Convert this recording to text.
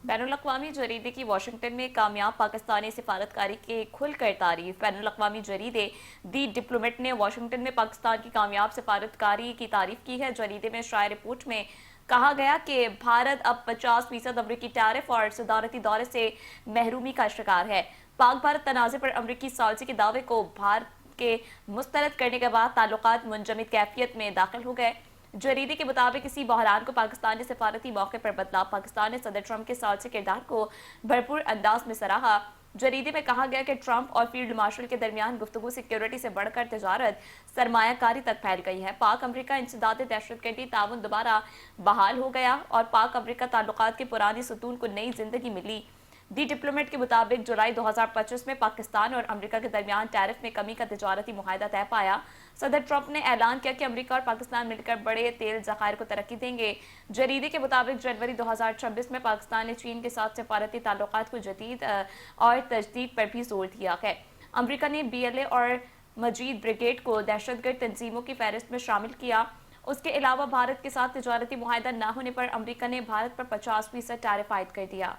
बैनुल-अक़वामी जरीदे की वाशिंगटन में कामयाब पाकिस्तानी सिफारतकारी की खुलकर तारीफ। बैनुल-अक़वामी जरीदे दी डिप्लोमेट ने वाशिंगटन में पाकिस्तान की कामयाब सिफारतकारी की तारीफ की है। जरीदे में शाया रिपोर्ट में कहा गया कि भारत अब 50% अमरीकी टैरिफ और सदारती दौरे से महरूमी का शिकार है। पाक भारत तनाज़े पर अमरीकी सालसी के दावे को भारत के मुस्तरद करने के बाद ताल्लुकात मुंजमद कैफियत में दाखिल हो गए। जरीदे के मुताबिक इसी बहरान को पाकिस्तान ने सिफारती मौके पर बदला। पाकिस्तान ने सदर ट्रंप के सालसी किरदार को भरपूर अंदाज में सराहा। जरीदे में कहा गया कि ट्रंप और फील्ड मार्शल के दरमियान गुफ्तगू सिक्योरिटी से बढ़कर तजारत सरमायाकारी तक फैल गई है। पाक अमरीका इंसदाद दहशतगर्दी ताउन दोबारा बहाल हो गया और पाक अमरीका ताल्लुकात के पुरानी सतून को नई जिंदगी मिली। दी डिप्लोमेट के मुताबिक जुलाई 2025 में पाकिस्तान और अमेरिका के दरमियान टैरिफ में कमी का तिजारती मुआहदा तय पाया। सदर ट्रंप ने ऐलान किया कि अमेरिका और पाकिस्तान मिलकर बड़े तेल ज़खायर को तरक्की देंगे। जरीदे के मुताबिक जनवरी 2026 में पाकिस्तान ने चीन के साथ सिफारती ताल्लुकात को जदीद और तजदीद पर भी जोर दिया है। अमेरिका ने BLA और मजीद ब्रिगेड को दहशतगर्द तंजीमों की फहरिस्त में शामिल किया। उसके अलावा भारत के साथ तिजारती मुआहदा न होने पर अमेरिका ने भारत पर 50% टैरिफ आयद कर दिया।